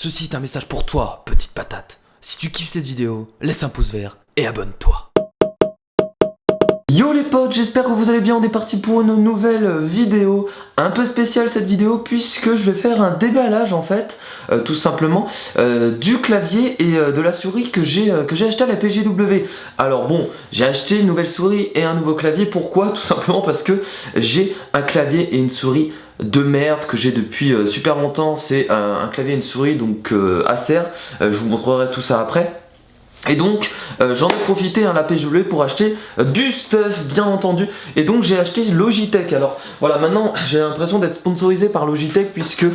Ceci est un message pour toi, petite patate. Si tu kiffes cette vidéo, laisse un pouce vert et abonne-toi. Yo les potes, j'espère que vous allez bien. On est parti pour une nouvelle vidéo, un peu spéciale cette vidéo puisque je vais faire un déballage en fait, tout simplement, du clavier et de la souris que j'ai acheté à la PGW. Alors bon, j'ai acheté une nouvelle souris et un nouveau clavier. Pourquoi? Tout simplement parce que j'ai un clavier et une souris de merde que j'ai depuis super longtemps. C'est un clavier et une souris donc Acer. Je vous montrerai tout ça après. Et donc j'en ai profité la PGW pour acheter du stuff bien entendu. Et donc j'ai acheté Logitech. Alors voilà, maintenant j'ai l'impression d'être sponsorisé par Logitech puisque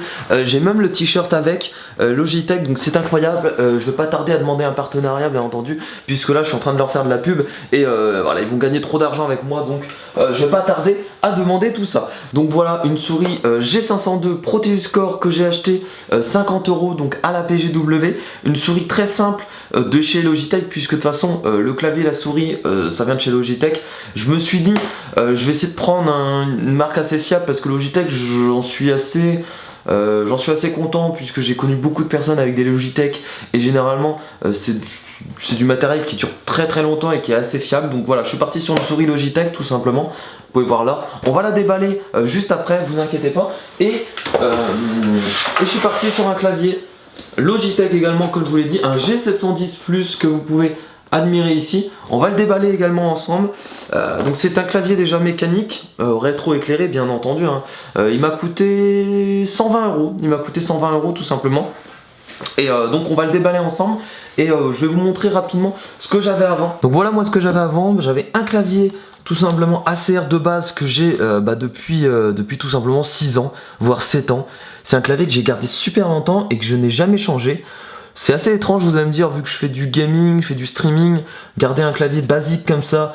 j'ai même le t-shirt avec Logitech. Donc c'est incroyable. Je vais pas tarder à demander un partenariat bien entendu, puisque là je suis en train de leur faire de la pub. Et voilà, ils vont gagner trop d'argent avec moi. Donc je vais pas tarder à demander tout ça. Donc voilà, une souris G502 Proteus Core que j'ai acheté 50 € donc à la PGW. Une souris très simple de chez Logitech, puisque de toute façon le clavier et la souris ça vient de chez Logitech. Je me suis dit je vais essayer de prendre une marque assez fiable, parce que Logitech j'en suis assez content, puisque j'ai connu beaucoup de personnes avec des Logitech et généralement c'est du matériel qui dure très très longtemps et qui est assez fiable. Donc voilà, je suis parti sur une souris Logitech tout simplement. Vous pouvez voir là, on va la déballer juste après, vous inquiétez pas. Et je suis parti sur un clavier Logitech également, comme je vous l'ai dit, un G710 Plus que vous pouvez admirer ici. On va le déballer également ensemble. Donc c'est un clavier déjà mécanique, rétro éclairé bien entendu, hein. Il m'a coûté 120 €. Il m'a coûté 120 € tout simplement. Et donc on va le déballer ensemble et je vais vous montrer rapidement ce que j'avais avant. Donc voilà moi ce que j'avais avant. J'avais un clavier tout simplement Acer de base que j'ai depuis tout simplement 6 ans, voire 7 ans. C'est un clavier que j'ai gardé super longtemps et que je n'ai jamais changé. C'est assez étrange, vous allez me dire, vu que je fais du gaming, je fais du streaming, garder un clavier basique comme ça,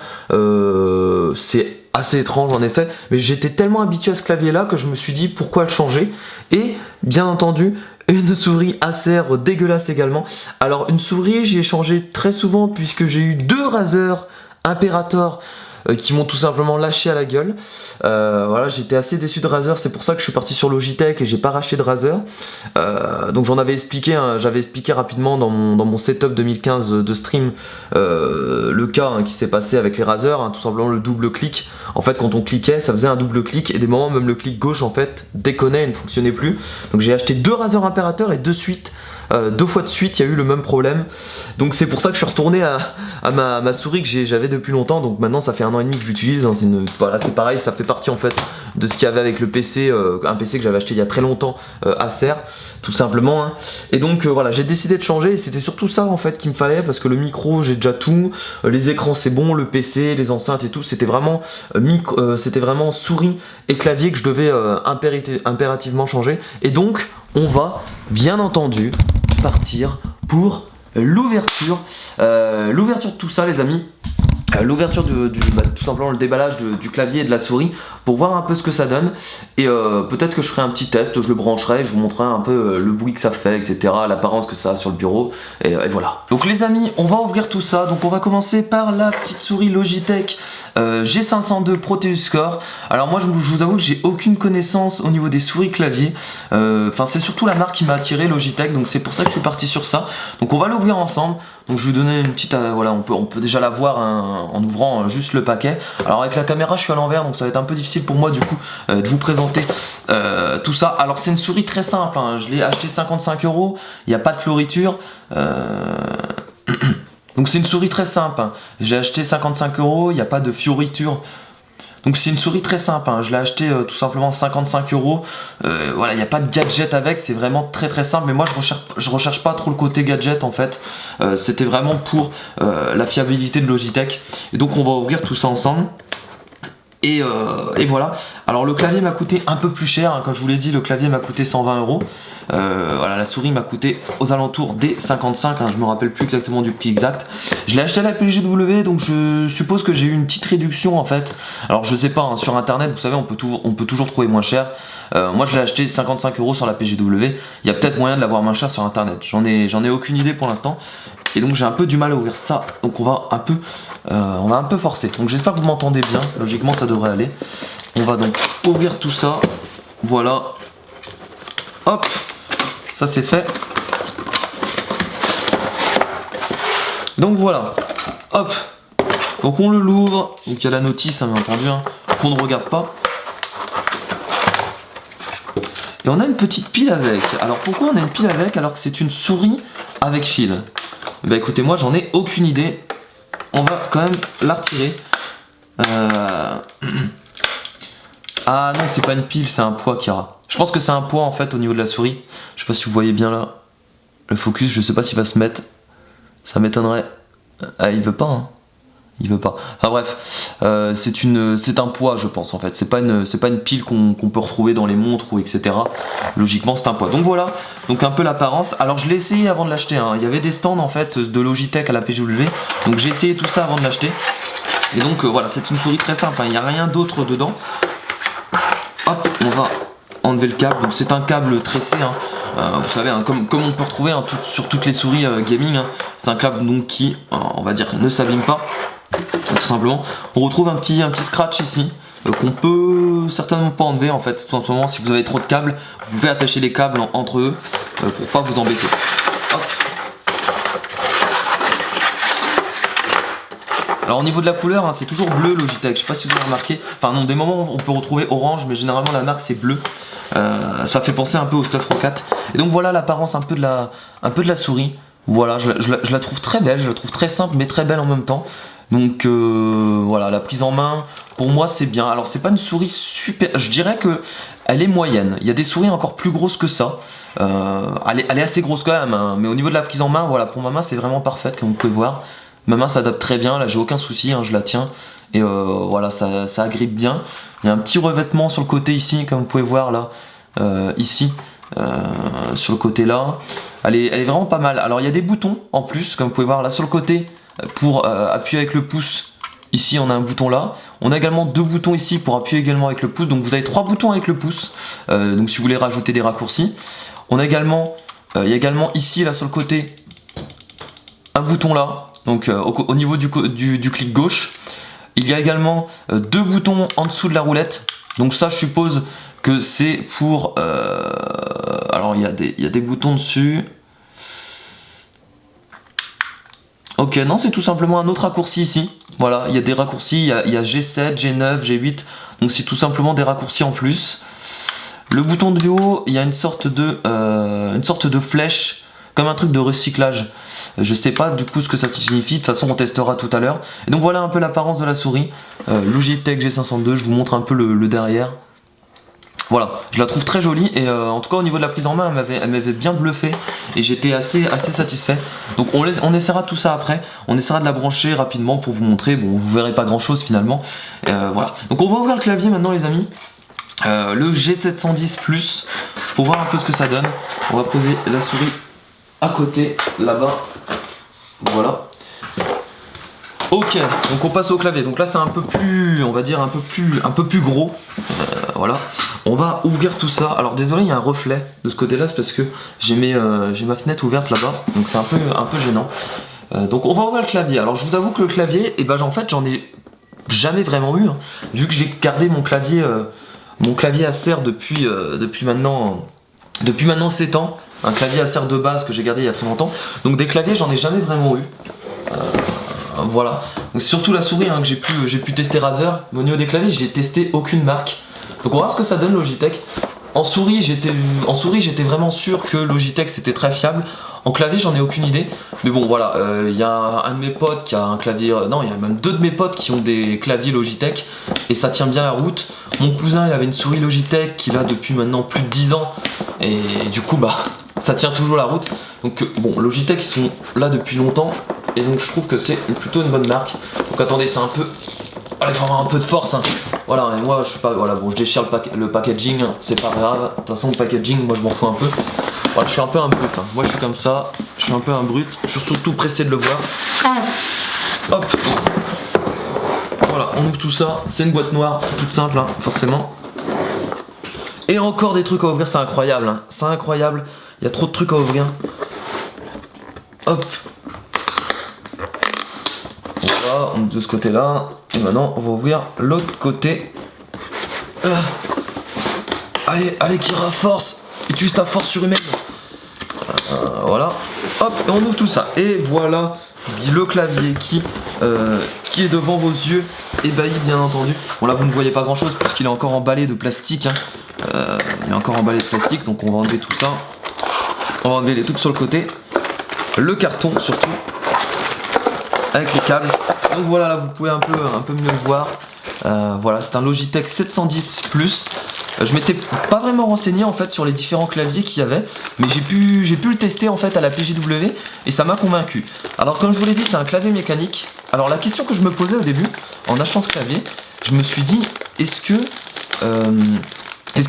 c'est assez étrange en effet. Mais j'étais tellement habitué à ce clavier là que je me suis dit pourquoi le changer. Et bien entendu, une souris Acer dégueulasse également. Alors une souris, j'y ai changé très souvent puisque j'ai eu 2 Razer Imperator qui m'ont tout simplement lâché à la gueule. Voilà, j'étais assez déçu de Razer, c'est pour ça que je suis parti sur Logitech et j'ai pas racheté de Razer. Donc j'en avais expliqué, hein, j'avais expliqué rapidement dans mon setup 2015 de stream le cas qui s'est passé avec les Razer, hein, tout simplement le double clic. En fait quand on cliquait ça faisait un double clic et des moments même le clic gauche en fait déconnait et ne fonctionnait plus. Donc j'ai acheté 2 Razer Imperator et 2 fois de suite il y a eu le même problème. Donc c'est pour ça que je suis retourné à ma souris que j'avais depuis longtemps. Donc maintenant ça fait 1 an et demi que j'utilise, hein. Voilà, c'est pareil, ça fait partie en fait de ce qu'il y avait avec le PC, un PC que j'avais acheté il y a très longtemps, Acer tout simplement, hein. Et donc voilà, j'ai décidé de changer et c'était surtout ça en fait qu'il me fallait, parce que le micro j'ai déjà tout, les écrans c'est bon, le PC, les enceintes et tout, c'était vraiment souris et clavier que je devais impérativement changer. Et donc on va bien entendu partir pour l'ouverture de tout ça les amis. L'ouverture tout simplement le déballage du clavier et de la souris pour voir un peu ce que ça donne. Et peut-être que je ferai un petit test, je le brancherai, je vous montrerai un peu le bruit que ça fait, etc., l'apparence que ça a sur le bureau, et voilà. Donc les amis, on va ouvrir tout ça. Donc on va commencer par la petite souris Logitech G502 Proteus Core. Alors moi je vous avoue que j'ai aucune connaissance au niveau des souris clavier. Enfin c'est surtout la marque qui m'a attiré, Logitech, donc c'est pour ça que je suis parti sur ça. Donc on va l'ouvrir ensemble. Donc je vais vous donner une petite, voilà, on peut déjà la voir en ouvrant juste le paquet. Alors avec la caméra je suis à l'envers, donc ça va être un peu difficile pour moi du coup de vous présenter tout ça. Alors c'est une souris très simple, hein. Je l'ai acheté 55 €, il n'y a pas de floriture. Donc c'est une souris très simple, hein. J'ai acheté 55 €, il n'y a pas de fioriture. Donc c'est une souris très simple, hein. Je l'ai acheté tout simplement 55 €. Voilà, il n'y a pas de gadget avec, c'est vraiment très très simple. Mais moi je recherche pas trop le côté gadget en fait. C'était vraiment pour la fiabilité de Logitech. Et donc on va ouvrir tout ça ensemble. Et voilà. Alors le clavier m'a coûté un peu plus cher, hein. Comme je vous l'ai dit, le clavier m'a coûté 120 €. Voilà, la souris m'a coûté aux alentours des 55, hein. Je me rappelle plus exactement du prix exact. Je l'ai acheté à la PGW, donc je suppose que j'ai eu une petite réduction en fait. Alors je sais pas, hein, sur internet vous savez on peut toujours trouver moins cher. Moi je l'ai acheté 55 € sur la PGW. Il y a peut-être moyen de l'avoir moins cher sur internet. J'en ai aucune idée pour l'instant. Et donc j'ai un peu du mal à ouvrir ça. Donc on va un peu forcer. Donc j'espère que vous m'entendez bien. Logiquement ça devrait aller. On va donc ouvrir tout ça. Voilà. Hop. Ça c'est fait. Donc voilà, hop, donc on l'ouvre, donc il y a la notice, hein, bien entendu, hein, qu'on ne regarde pas. Et on a une petite pile avec. Alors pourquoi on a une pile avec alors que c'est une souris avec fil? Bah écoutez, moi j'en ai aucune idée. On va quand même la retirer. Ah non, c'est pas une pile, c'est un poids, Kira. Je pense que c'est un poids en fait au niveau de la souris. Je sais pas si vous voyez bien là le focus, je sais pas s'il va se mettre. Ça m'étonnerait. Ah, il veut pas, hein. Il veut pas. Enfin bref, c'est un poids, je pense en fait. C'est pas une pile qu'on peut retrouver dans les montres ou etc. Logiquement, c'est un poids. Donc voilà, donc un peu l'apparence. Alors je l'ai essayé avant de l'acheter, hein. Il y avait des stands en fait de Logitech à la PGW. Donc j'ai essayé tout ça avant de l'acheter. Et donc voilà, c'est une souris très simple, hein. Il n'y a rien d'autre dedans. Hop, on va enlever le câble. Donc c'est un câble tressé, hein. Vous savez, hein, comme on peut retrouver, hein, sur toutes les souris gaming, hein. C'est un câble donc qui, on va dire, ne s'abîme pas. Tout simplement, on retrouve un petit scratch ici qu'on peut certainement pas enlever en fait. Tout simplement, si vous avez trop de câbles, vous pouvez attacher les câbles entre eux pour pas vous embêter. Hop. Alors au niveau de la couleur, hein, c'est toujours bleu Logitech. Je sais pas si vous avez remarqué. Enfin non, des moments on peut retrouver orange, mais généralement la marque c'est bleu. Ça fait penser un peu au Stuff Rocat. Et donc voilà l'apparence un peu de la souris. Voilà, je la trouve très belle, je la trouve très simple mais très belle en même temps. Donc voilà, la prise en main, pour moi c'est bien. Alors c'est pas une souris super, je dirais que elle est moyenne. Il y a des souris encore plus grosses que ça. Elle est assez grosse quand même, hein. Mais au niveau de la prise en main, voilà, pour ma main c'est vraiment parfaite comme vous pouvez voir. Ma main s'adapte très bien, là j'ai aucun souci, hein, je la tiens. Et voilà, ça agrippe bien. Il y a un petit revêtement sur le côté ici, comme vous pouvez voir là, ici, sur le côté là. Elle est vraiment pas mal. Alors il y a des boutons en plus, comme vous pouvez voir là sur le côté. Pour appuyer avec le pouce, ici on a un bouton là. On a également deux boutons ici pour appuyer également avec le pouce. Donc vous avez trois boutons avec le pouce. Donc si vous voulez rajouter des raccourcis. On a également, il y a également ici là sur le côté un bouton là. Donc au niveau du clic gauche. Il y a également deux boutons en dessous de la roulette. Donc ça je suppose que c'est pour... alors il y a des boutons dessus. Ok, non, c'est tout simplement un autre raccourci ici. Voilà, il y a des raccourcis, il y a G7, G9, G8. Donc c'est tout simplement des raccourcis en plus. Le bouton de haut, il y a une sorte de flèche, comme un truc de recyclage. Je sais pas du coup ce que ça signifie, de toute façon on testera tout à l'heure. Et donc voilà un peu l'apparence de la souris. Logitech G502, je vous montre un peu le derrière. Voilà, je la trouve très jolie et en tout cas au niveau de la prise en main, elle m'avait bien bluffé et j'étais assez satisfait. Donc on essaiera tout ça après, on essaiera de la brancher rapidement pour vous montrer. Bon, vous verrez pas grand chose finalement. Voilà, donc on va ouvrir le clavier maintenant les amis. Le G710 Plus pour voir un peu ce que ça donne. On va poser la souris à côté là-bas. Voilà. Ok, donc on passe au clavier. Donc là c'est un peu plus, on va dire un peu plus gros. Voilà. On va ouvrir tout ça. Alors désolé, il y a un reflet de ce côté-là, c'est parce que j'ai ma fenêtre ouverte là-bas, donc c'est un peu gênant. Donc on va ouvrir le clavier. Alors je vous avoue que le clavier, et ben en fait j'en ai jamais vraiment eu, hein, vu que j'ai gardé mon clavier Acer depuis maintenant 7 ans. Un clavier Acer de base que j'ai gardé il y a très longtemps. Donc des claviers j'en ai jamais vraiment eu. Voilà. Donc c'est surtout la souris, hein, que j'ai pu tester Razer. Mais au niveau des claviers, j'ai testé aucune marque. Donc on va voir ce que ça donne Logitech. En souris, j'étais vraiment sûr que Logitech c'était très fiable. En clavier, j'en ai aucune idée. Mais bon, voilà, il y a un de mes potes qui a un clavier... non, il y a même deux de mes potes qui ont des claviers Logitech. Et ça tient bien la route. Mon cousin, il avait une souris Logitech qu'il a depuis maintenant plus de 10 ans. Et du coup, bah, ça tient toujours la route. Donc bon, Logitech, ils sont là depuis longtemps. Et donc je trouve que c'est plutôt une bonne marque. Donc attendez, c'est un peu... Allez, faut avoir un peu de force, hein. Voilà, et moi je suis pas... Voilà, bon, je déchire le packaging, hein, c'est pas grave. De toute façon, le packaging, moi je m'en fous un peu. Voilà, je suis un peu un brut, hein. Moi je suis comme ça, je suis un peu un brut. Je suis surtout pressé de le voir. Hop. Voilà, on ouvre tout ça. C'est une boîte noire, toute simple, hein, forcément. Et encore des trucs à ouvrir, c'est incroyable, hein. C'est incroyable. Il y a trop de trucs à ouvrir. Hop. Voilà, on ouvre de ce côté-là. Et maintenant, on va ouvrir l'autre côté. Allez, Kira, force. Utilise ta force surhumaine. Voilà. Hop, on ouvre tout ça. Et voilà le clavier qui est devant vos yeux, ébahi bien entendu. Bon là vous ne voyez pas grand chose puisqu'il est encore emballé de plastique. Hein. Il est encore emballé de plastique, donc on va enlever tout ça. On va enlever les trucs sur le côté. Le carton surtout. Avec les câbles. Donc voilà, là vous pouvez un peu mieux le voir. Voilà, c'est un Logitech 710 Plus. Je m'étais pas vraiment renseigné en fait sur les différents claviers qu'il y avait, mais j'ai pu le tester en fait à la PJW et ça m'a convaincu. Alors comme je vous l'ai dit, c'est un clavier mécanique. Alors la question que je me posais au début en achetant ce clavier, je me suis dit est-ce que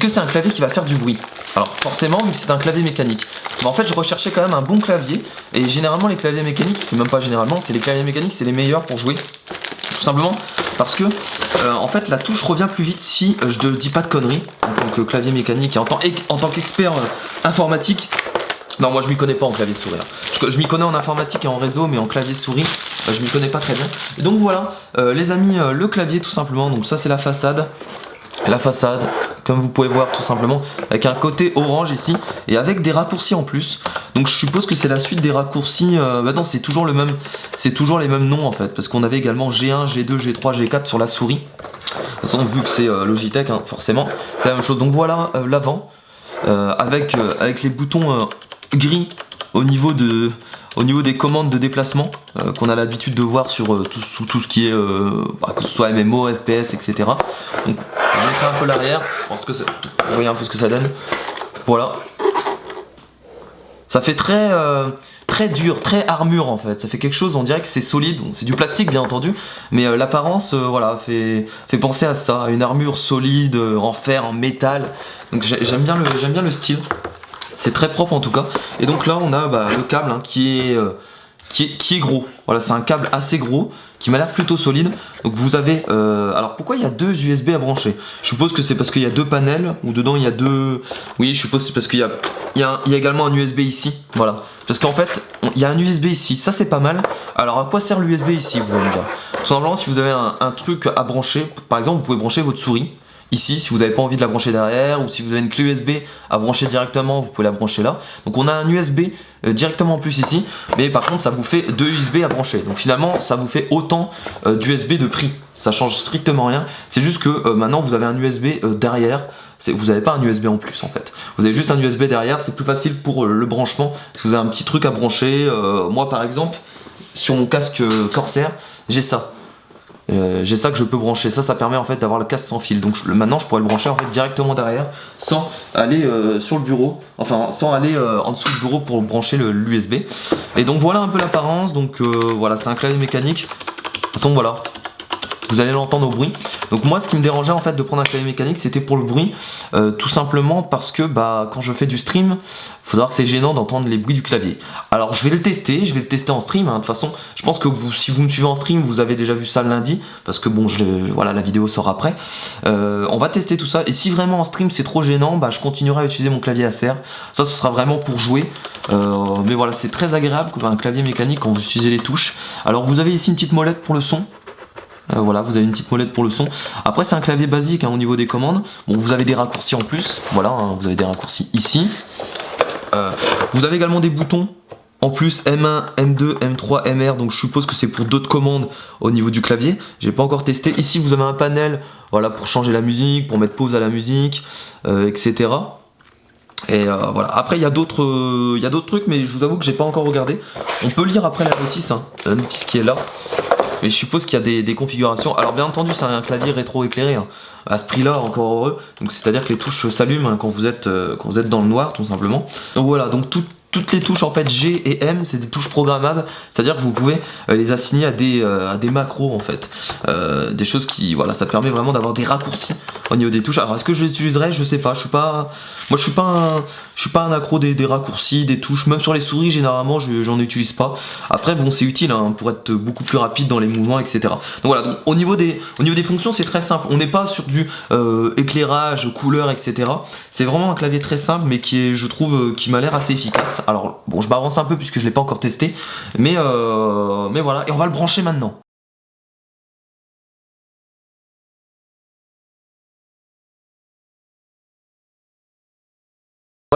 c'est un clavier qui va faire du bruit? Alors forcément, vu que c'est un clavier mécanique. Mais en fait, je recherchais quand même un bon clavier et généralement les claviers mécaniques, c'est même pas généralement, c'est les claviers mécaniques, c'est les meilleurs pour jouer. Tout simplement parce que en fait la touche revient plus vite si je ne dis pas de conneries en tant que clavier mécanique et en tant qu'expert informatique. Non, moi je m'y connais pas en clavier souris là. Je m'y connais en informatique et en réseau, mais en clavier souris je m'y connais pas très bien. Et donc voilà les amis, le clavier tout simplement. Donc ça c'est la façade. La façade, comme vous pouvez voir tout simplement, avec un côté orange ici et avec des raccourcis en plus. Donc je suppose que c'est la suite des raccourcis. Bah non, c'est toujours les mêmes noms en fait, parce qu'on avait également G1, G2, G3, G4 sur la souris. De toute façon, vu que c'est Logitech, hein, forcément, c'est la même chose. Donc voilà l'avant, avec les boutons gris au niveau des commandes de déplacement qu'on a l'habitude de voir sur tout ce qui est que ce soit MMO, FPS, etc. Donc on mettra un peu l'arrière parce que vous voyez un peu ce que ça donne. Voilà. Ça fait très dur, très armure en fait. Ça fait quelque chose, on dirait que c'est solide. Bon, c'est du plastique bien entendu, mais l'apparence voilà, fait penser à ça, à une armure solide, en fer, en métal. Donc j'aime bien le style. C'est très propre en tout cas. Et donc là on a le câble hein, qui est gros. Voilà, c'est un câble assez gros qui m'a l'air plutôt solide. Donc vous avez alors pourquoi il y a deux USB à brancher? Je suppose que c'est parce qu'il y a deux panels ou dedans il y a deux. Oui, je suppose que c'est parce qu'il y a également un USB ici. Voilà. Parce qu'en fait, il y a un USB ici. Ça c'est pas mal. Alors à quoi sert l'USB ici, vous allez me dire? Tout simplement si vous avez un truc à brancher, par exemple, vous pouvez brancher votre souris. Ici, si vous n'avez pas envie de la brancher derrière, ou si vous avez une clé USB à brancher directement, vous pouvez la brancher là. Donc on a un USB directement en plus ici, mais par contre ça vous fait deux USB à brancher. Donc finalement ça vous fait autant d'USB de prix. Ça change strictement rien. C'est juste que maintenant vous avez un USB derrière. Vous n'avez pas un USB en plus en fait. Vous avez juste un USB derrière, c'est plus facile pour le branchement. Si vous avez un petit truc à brancher, moi par exemple, sur mon casque Corsair, j'ai ça. J'ai ça que je peux brancher, ça permet en fait d'avoir le casque sans fil. Donc maintenant je pourrais le brancher en fait directement derrière sans aller sur le bureau, enfin sans aller en dessous du bureau pour brancher l'USB. Et donc voilà un peu l'apparence. Donc voilà, c'est un clavier mécanique. De toute façon voilà, vous allez l'entendre au bruit. Donc moi ce qui me dérangeait en fait de prendre un clavier mécanique, c'était pour le bruit, tout simplement parce que quand je fais du stream, faut savoir que c'est gênant d'entendre les bruits du clavier. Alors je vais le tester en stream hein. De toute façon je pense que si vous me suivez en stream, vous avez déjà vu ça lundi, parce que bon voilà, la vidéo sort après. On va tester tout ça, et si vraiment en stream c'est trop gênant, je continuerai à utiliser mon clavier Acer. Ça ce sera vraiment pour jouer, mais voilà, c'est très agréable comme un clavier mécanique quand vous utilisez les touches. Alors vous avez ici une petite molette pour le son. Voilà, vous avez une petite molette pour le son. Après c'est un clavier basique hein, au niveau des commandes. Bon, vous avez des raccourcis en plus. Voilà, hein, vous avez des raccourcis ici. Vous avez également des boutons en plus, M1, M2, M3, MR. Donc je suppose que c'est pour d'autres commandes au niveau du clavier. J'ai pas encore testé. Ici vous avez un panel, voilà, pour changer la musique, pour mettre pause à la musique, etc. Et voilà. Après il y a d'autres trucs, mais je vous avoue que j'ai pas encore regardé. On peut lire après la notice, hein, la notice qui est là. Et je suppose qu'il y a des configurations. Alors bien entendu c'est un clavier rétro-éclairé hein. À ce prix là, encore heureux. Donc c'est à dire que les touches s'allument hein, quand vous êtes dans le noir tout simplement. Donc voilà, donc toutes les touches en fait G et M, c'est des touches programmables, c'est-à-dire que vous pouvez les assigner à des macros en fait, des choses qui, voilà, ça permet vraiment d'avoir des raccourcis au niveau des touches. Alors est-ce que je l'utiliserai? Je sais pas, je suis pas un accro des raccourcis, des touches, même sur les souris généralement j'en utilise pas. Après bon, c'est utile hein, pour être beaucoup plus rapide dans les mouvements, etc. Donc voilà, donc, au niveau des fonctions c'est très simple, on n'est pas sur du éclairage, couleur, etc. C'est vraiment un clavier très simple, mais je trouve qui m'a l'air assez efficace. Alors bon, je m'avance un peu puisque je l'ai pas encore testé, mais voilà, et on va le brancher maintenant.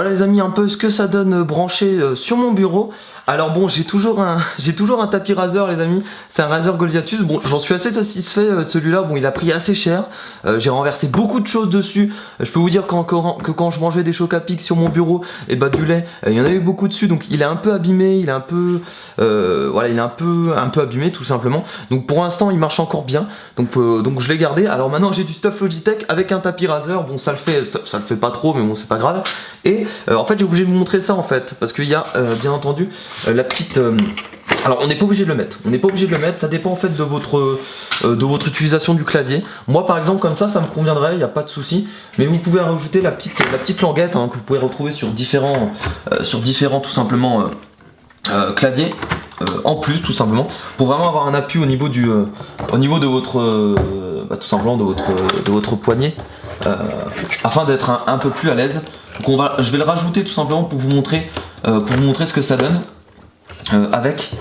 Voilà les amis, un peu ce que ça donne branché sur mon bureau. Alors bon, j'ai toujours un tapis raser les amis, c'est un Razer Goldiatus. Bon, j'en suis assez satisfait de celui-là. Bon, il a pris assez cher, j'ai renversé beaucoup de choses dessus. Je peux vous dire que quand je mangeais des chocs à pic sur mon bureau, et bah du lait, il y en avait beaucoup dessus, donc il est un peu abîmé, il est un peu voilà, il est un peu abîmé tout simplement. Donc pour l'instant, il marche encore bien. Donc je l'ai gardé. Alors maintenant, j'ai du stuff Logitech avec un tapis raser. Bon, ça le fait pas trop, mais bon, c'est pas grave. Et en fait, j'ai obligé de vous montrer ça en fait, parce qu'il y a bien entendu la petite. Alors on n'est pas obligé de le mettre, ça dépend en fait de votre utilisation du clavier. Moi par exemple comme ça me conviendrait, il n'y a pas de souci, mais vous pouvez rajouter la petite languette hein, que vous pouvez retrouver sur différents tout simplement claviers en plus tout simplement, pour vraiment avoir un appui au niveau de votre tout simplement de votre poignet, afin d'être un peu plus à l'aise. Donc je vais le rajouter tout simplement pour vous montrer ce que ça donne avec.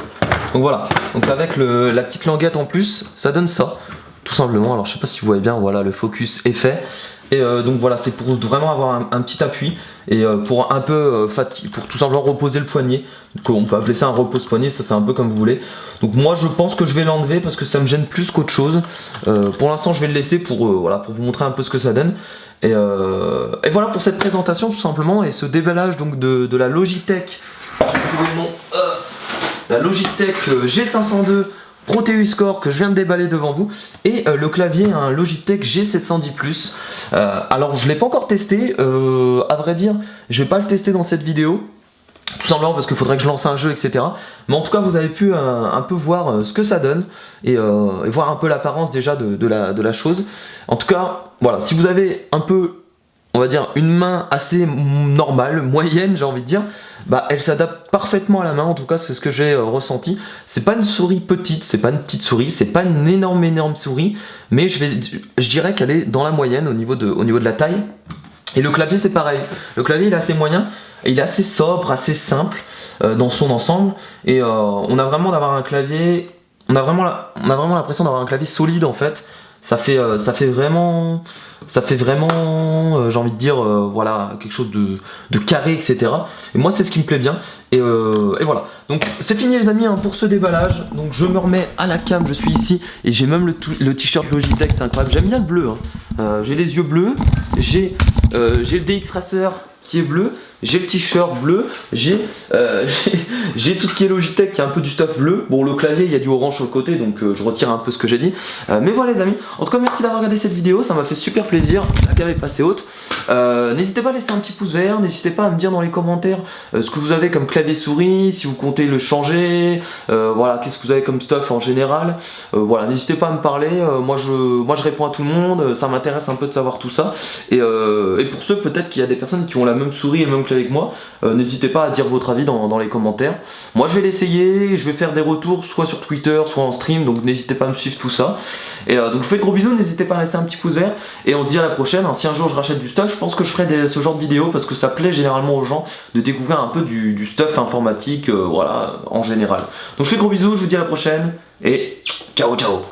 Donc voilà, donc avec la petite languette en plus, ça donne ça, tout simplement. Alors je sais pas si vous voyez bien, voilà, le focus est fait. Et donc voilà, c'est pour vraiment avoir un petit appui et pour un peu pour tout simplement reposer le poignet. Donc on peut appeler ça un repose-poignet, ça c'est un peu comme vous voulez. Donc moi je pense que je vais l'enlever parce que ça me gêne plus qu'autre chose. Pour l'instant je vais le laisser voilà, pour vous montrer un peu ce que ça donne. Et voilà pour cette présentation tout simplement, et ce déballage donc de la Logitech. La Logitech G502 Proteus Core que je viens de déballer devant vous, et le clavier un Logitech G710+. Alors je l'ai pas encore testé, à vrai dire je vais pas le tester dans cette vidéo, tout simplement parce qu'il faudrait que je lance un jeu, etc. Mais en tout cas vous avez pu un peu voir ce que ça donne, et voir un peu l'apparence déjà de la chose. En tout cas voilà, si vous avez un peu, on va dire, une main assez normale, moyenne j'ai envie de dire, bah elle s'adapte parfaitement à la main. En tout cas c'est ce que j'ai ressenti. C'est pas une souris petite, c'est pas une petite souris, c'est pas une énorme souris, mais je dirais qu'elle est dans la moyenne au niveau de la taille. Et le clavier c'est pareil, le clavier il est assez moyen, il est assez sobre, assez simple dans son ensemble, et on a vraiment l'impression d'avoir un clavier solide en fait. Ça fait vraiment, j'ai envie de dire, voilà, quelque chose de carré, etc. Et moi c'est ce qui me plaît bien, et voilà. Donc c'est fini les amis hein, pour ce déballage. Donc je me remets à la cam, je suis ici, et j'ai même le t-shirt Logitech, c'est incroyable. J'aime bien le bleu, hein. J'ai les yeux bleus, j'ai le DX Racer qui est bleu, j'ai le t-shirt bleu, j'ai tout ce qui est Logitech qui est un peu du stuff bleu. Bon, le clavier il y a du orange sur le côté, donc je retire un peu ce que j'ai dit, mais voilà les amis. En tout cas merci d'avoir regardé cette vidéo, ça m'a fait super plaisir, la cam est passée haute. N'hésitez pas à laisser un petit pouce vert, n'hésitez pas à me dire dans les commentaires ce que vous avez comme clavier souris, si vous comptez le changer, voilà, qu'est-ce que vous avez comme stuff en général, voilà, n'hésitez pas à me parler, moi je réponds à tout le monde, ça m'intéresse un peu de savoir tout ça, et pour ceux peut-être qu'il y a des personnes qui ont la même souris et le même clavier avec moi, n'hésitez pas à dire votre avis dans les commentaires. Moi je vais l'essayer, je vais faire des retours soit sur Twitter, soit en stream, donc n'hésitez pas à me suivre tout ça. Et donc je vous fais de gros bisous, n'hésitez pas à laisser un petit pouce vert, et on se dit à la prochaine. Si un jour je rachète du stuff, je pense que je ferai ce genre de vidéo parce que ça plaît généralement aux gens de découvrir un peu du stuff informatique, voilà, en général. Donc je fais de gros bisous, je vous dis à la prochaine, et ciao ciao.